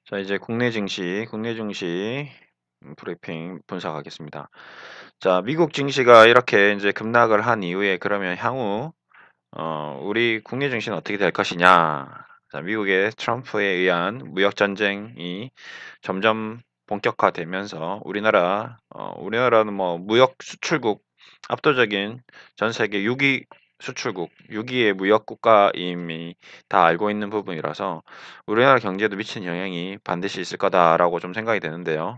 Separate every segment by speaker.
Speaker 1: 자, 이제 국내 증시 브리핑 분석하겠습니다. 자, 미국 증시가 이렇게 이제 급락을 한 이후에 그러면 향후 우리 국내 증시는 어떻게 될 것이냐? 자, 미국의 트럼프에 의한 무역 전쟁이 점점 본격화되면서 우리나라는 뭐 무역 수출국 압도적인 전 세계 6위 수출국, 6위의 무역 국가임이 다 알고 있는 부분이라서 우리나라 경제에도 미치는 영향이 반드시 있을 거다라고 좀 생각이 되는데요.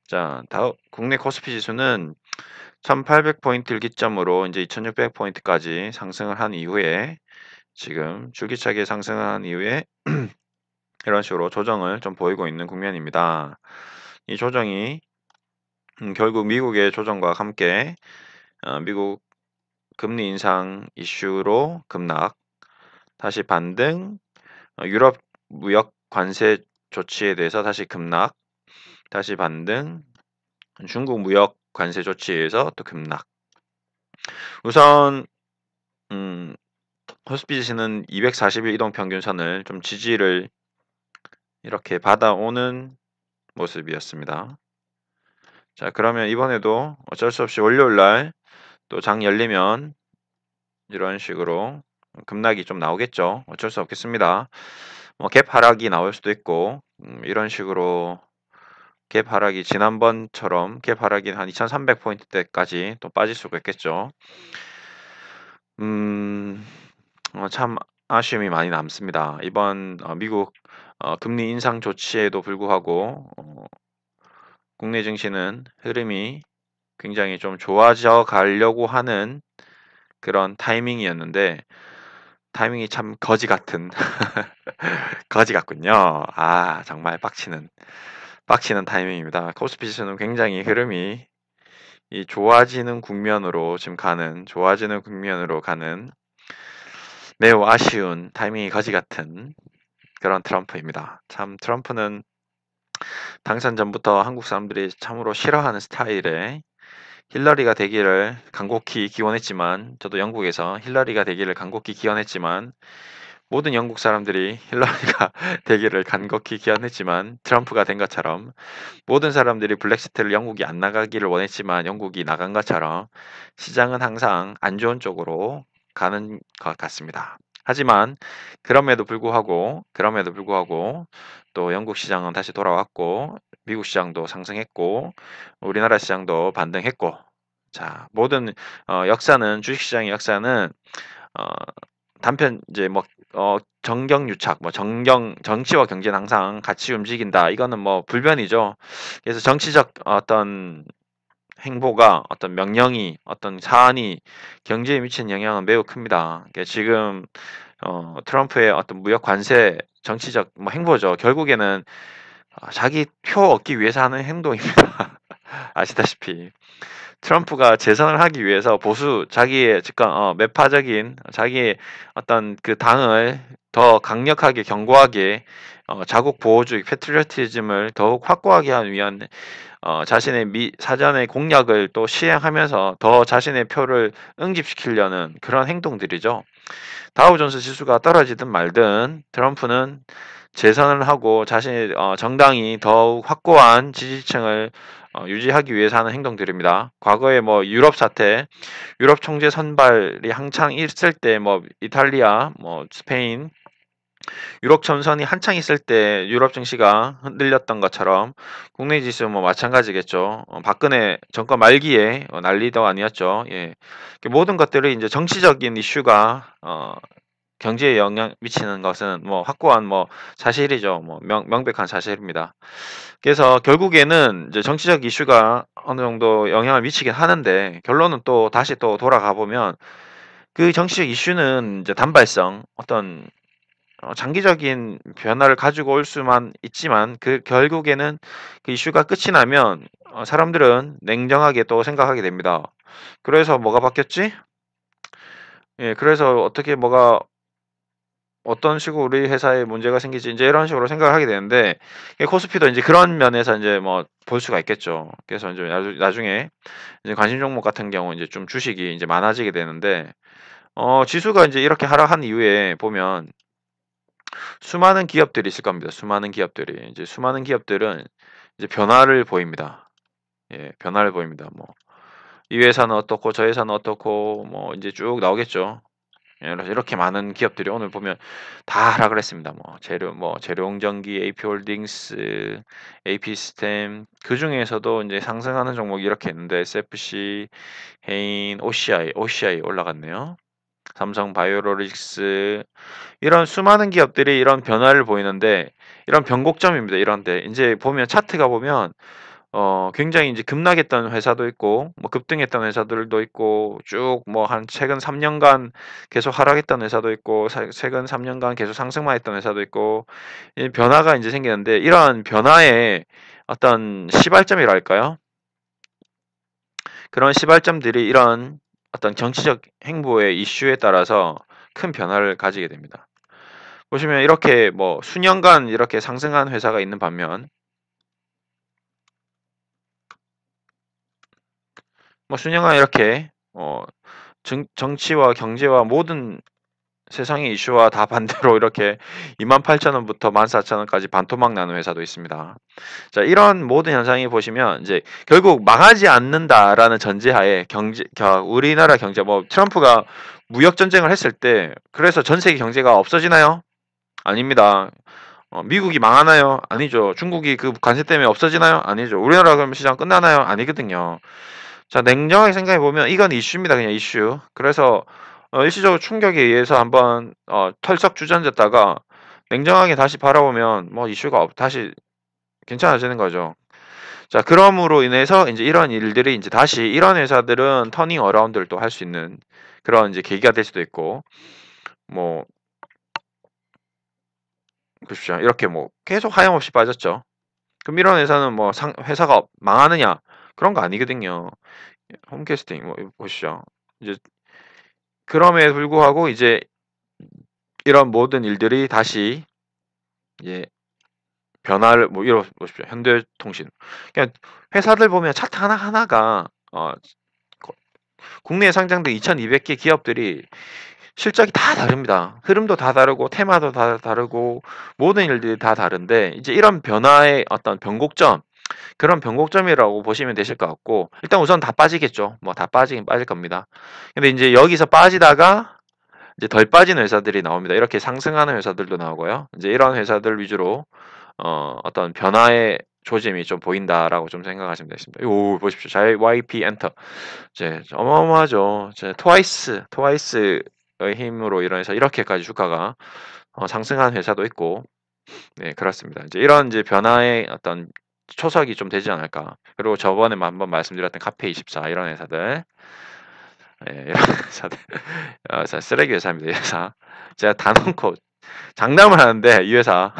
Speaker 1: 자, 국내 코스피 지수는 1800포인트를 기점으로 이제 2600포인트까지 상승을 한 이후에 지금 줄기차게 상승을 한 이후에 이런 식으로 조정을 좀 보이고 있는 국면입니다. 이 조정이 결국 미국의 조정과 함께 미국 금리 인상 이슈로 급락, 다시 반등, 유럽 무역 관세 조치에 대해서 다시 급락, 다시 반등, 중국 무역 관세 조치에서 또 급락. 우선 코스피지수는 240일 이동 평균선을 좀 지지를 이렇게 받아오는 모습이었습니다. 자, 그러면 이번에도 어쩔 수 없이 월요일 날 또 장 열리면 이런 식으로 급락이 좀 나오겠죠. 어쩔 수 없겠습니다. 뭐 갭 하락이 나올 수도 있고 이런 식으로 갭 하락이 지난번처럼 갭 하락이 한 2300포인트대까지 또 빠질 수가 있겠죠. 참 아쉬움이 많이 남습니다. 이번 미국 금리 인상 조치에도 불구하고 국내 증시는 흐름이 굉장히 좀 좋아져 가려고 하는 그런 타이밍이었는데 타이밍이 참 거지 같은 거지 같군요. 아, 정말 빡치는 타이밍입니다. 코스피 지수는 굉장히 흐름이 이 좋아지는 국면으로 가는 매우 아쉬운 타이밍이 거지 같은 그런 트럼프입니다. 참 트럼프는 당선 전부터 한국 사람들이 참으로 싫어하는 스타일의 힐러리가 되기를 간곡히 기원했지만 저도 영국에서 힐러리가 되기를 간곡히 기원했지만 모든 영국 사람들이 힐러리가 되기를 간곡히 기원했지만 트럼프가 된 것처럼 모든 사람들이 블랙시트를 영국이 안 나가기를 원했지만 영국이 나간 것처럼 시장은 항상 안 좋은 쪽으로 가는 것 같습니다. 하지만 그럼에도 불구하고 또 영국 시장은 다시 돌아왔고 미국 시장도 상승했고 우리나라 시장도 반등했고 자 모든 주식 시장의 역사는 어, 단편 이제 뭐 정경유착 뭐 정치와 경제는 항상 같이 움직인다. 이거는 뭐 불변이죠. 그래서 정치적 어떤 행보가 어떤 명령이 어떤 사안이 경제에 미치는 영향은 매우 큽니다. 지금 트럼프의 어떤 무역 관세 정치적 뭐 행보죠. 결국에는 자기 표 얻기 위해서 하는 행동입니다. 아시다시피 트럼프가 재선을 하기 위해서 자기의 집권 매파적인 자기의 어떤 그 당을 더 강력하게 견고하게 자국 보호주의 패트리어티즘을 더욱 확고하게 하기 위한 자신의 사전의 공약을 또 시행하면서 더 자신의 표를 응집시키려는 그런 행동들이죠. 다우존스 지수가 떨어지든 말든 트럼프는 재선을 하고 자신의 정당이 더욱 확고한 지지층을 유지하기 위해서 하는 행동들입니다. 과거에 뭐 유럽 총재 선발이 한창 있을 때 뭐 이탈리아, 뭐 스페인 유럽 전선이 한창 있을 때 유럽 증시가 흔들렸던 것처럼 국내 지수 뭐 마찬가지겠죠. 박근혜 정권 말기에 난리도 아니었죠. 예. 모든 것들이 이제 정치적인 이슈가 경제에 영향 미치는 것은 뭐 확고한 뭐 사실이죠. 뭐 명백한 사실입니다. 그래서 결국에는 이제 정치적 이슈가 어느 정도 영향을 미치긴 하는데 결론은 또 다시 또 돌아가 보면 그 정치적 이슈는 이제 단발성 어떤 장기적인 변화를 가지고 올 수만 있지만 그 결국에는 그 이슈가 끝이 나면 사람들은 냉정하게 또 생각하게 됩니다. 그래서 뭐가 바뀌었지? 예, 그래서 어떤 식으로 우리 회사에 문제가 생기지 이제 이런 식으로 생각을 하게 되는데 코스피도 이제 그런 면에서 이제 뭐 볼 수가 있겠죠. 그래서 이제 나중에 이제 관심 종목 같은 경우 이제 좀 주식이 이제 많아지게 되는데 지수가 이제 이렇게 하락한 이후에 보면 수많은 기업들이 있을 겁니다. 수많은 기업들이. 이제 수많은 기업들은 이제 변화를 보입니다. 예, 변화를 보입니다. 뭐, 이 회사는 어떻고, 저 회사는 어떻고, 뭐, 이제 쭉 나오겠죠. 예, 그래서 이렇게 많은 기업들이 오늘 보면 다 하락을 했습니다. 재료옹전기, AP홀딩스, AP시스템, 그 중에서도 이제 상승하는 종목이 이렇게 있는데, SFC, 해인, OCI 올라갔네요. 삼성바이오로직스, 이런 수많은 기업들이 이런 변화를 보이는데, 이런 변곡점입니다. 이런데 이제 보면 차트가 보면 굉장히 이제 급락했던 회사도 있고, 뭐 급등했던 회사들도 있고, 쭉 뭐 한 최근 3년간 계속 하락했던 회사도 있고, 최근 3년간 계속 상승만 했던 회사도 있고, 이 변화가 이제 생기는데, 이러한 변화의 어떤 시발점이랄까요? 그런 시발점들이 이런 어떤 정치적 행보의 이슈에 따라서 큰 변화를 가지게 됩니다. 보시면 이렇게 뭐 수년간 이렇게 상승한 회사가 있는 반면, 뭐 수년간 이렇게 정치와 경제와 모든 세상의 이슈와 다 반대로 이렇게 28,000원부터 14,000원까지 반토막 나는 회사도 있습니다. 자, 이런 모든 현상이 보시면 이제 결국 망하지 않는다라는 전제하에 우리나라 경제, 뭐 트럼프가 무역 전쟁을 했을 때 그래서 전 세계 경제가 없어지나요? 아닙니다. 미국이 망하나요? 아니죠. 중국이 그 관세 때문에 없어지나요? 아니죠. 우리나라 그럼 시장 끝나나요? 아니거든요. 자, 냉정하게 생각해 보면 이건 이슈입니다. 그냥 이슈. 그래서 일시적으로 충격에 의해서 한번 털썩 주저앉았다가 냉정하게 다시 바라보면 뭐 이슈가 다시 괜찮아지는 거죠. 자, 그럼으로 인해서 이제 이런 일들이 이제 다시 이런 회사들은 터닝 어라운드를 또 할 수 있는 그런 이제 계기가 될 수도 있고, 뭐 보십시오. 이렇게 뭐 계속 하염없이 빠졌죠. 그럼 이런 회사는 뭐 회사가 망하느냐? 그런 거 아니거든요. 홈캐스팅 뭐 보시죠. 이제 그럼에도 불구하고 이제 이런 모든 일들이 다시 이제 변화를 뭐 이러 보십시오. 현대통신. 그냥 회사들 보면 차트 하나하나가 국내에 상장된 2,200개 기업들이 실적이 다 다릅니다. 흐름도 다 다르고 테마도 다 다르고 모든 일들이 다 다른데 이제 이런 변화의 어떤 변곡점, 그런 변곡점이라고 보시면 되실 것 같고, 일단 우선 다 빠지겠죠. 뭐 다 빠지긴 빠질 겁니다. 근데 이제 여기서 빠지다가 이제 덜 빠진 회사들이 나옵니다. 이렇게 상승하는 회사들도 나오고요. 이제 이런 회사들 위주로 어떤 변화의 조짐이 좀 보인다라고 좀 생각하시면 되겠습니다. 오, 보십시오. JYP 엔터. 이제 어마어마하죠. 이제 트와이스의 힘으로 인해서 이렇게까지 주가가 상승한 회사도 있고, 네, 그렇습니다. 이제 이런 이제 변화의 어떤 초석이 좀 되지 않을까. 그리고 저번에 한번 말씀드렸던 카페24 이런 회사들, 예, 이런 회사들, 쓰레기 회사입니다. 이 회사. 제가 다 놓고 장담을 하는데 이 회사,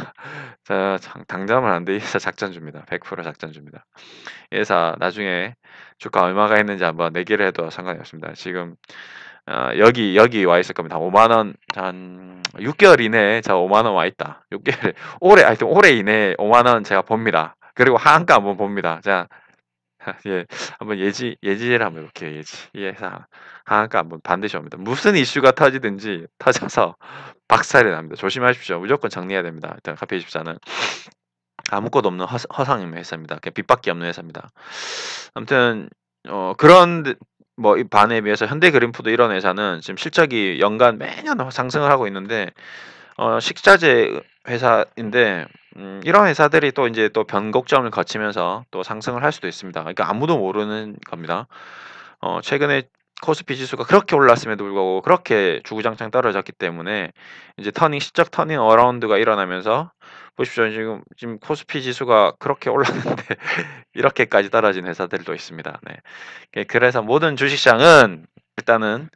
Speaker 1: 제가 장담을 하는데 이 회사 작전주입니다. 100% 작전주입니다. 이 회사 나중에 주가 얼마가 했는지 한번 내기를 해도 상관이 없습니다. 지금 여기 와 있을 겁니다. 5만 원, 한 6개월 이내에 저 5만 원 와 있다. 6개월 하여튼 올해 이내에 5만 원 제가 봅니다. 그리고 하한가 한번 봅니다. 자, 예, 한번 예지를 한번 해볼게요. 이 회사 하한가 한번 반드시 옵니다. 무슨 이슈가 터지든지 터져서 박살이 납니다. 조심하십시오. 무조건 정리해야 됩니다. 일단 카페24는 아무것도 없는 허상 회사입니다. 그냥 빚밖에 없는 회사입니다. 아무튼 그런 뭐 이 반에 비해서 현대그린푸드 이런 회사는 지금 실적이 연간 매년 상승을 하고 있는데 식자재 회사인데 이런 회사들이 또 이제 또 변곡점을 거치면서 또 상승을 할 수도 있습니다. 그러니까 아무도 모르는 겁니다. 최근에 코스피 지수가 그렇게 올랐음에도 불구하고 그렇게 주구장창 떨어졌기 때문에 이제 시적 터닝 어라운드가 일어나면서 보십시오. 지금 코스피 지수가 그렇게 올랐는데 이렇게까지 떨어진 회사들도 있습니다. 네. 그래서 모든 주식시장은 일단은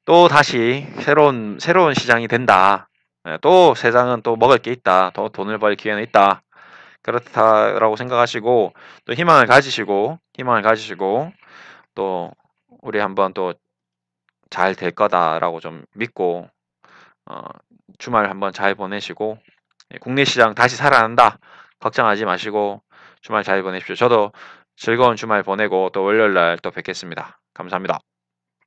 Speaker 1: 또 다시 새로운 시장이 된다. 예, 또 세상은 또 먹을 게 있다. 더 돈을 벌 기회는 있다. 그렇다라고 생각하시고 또 희망을 가지시고 또 우리 한번 또 잘 될 거다라고 좀 믿고 어, 주말 한번 잘 보내시고, 예, 국내 시장 다시 살아난다. 걱정하지 마시고 주말 잘 보내십시오. 저도 즐거운 주말 보내고 또 월요일 날 또 뵙겠습니다. 감사합니다.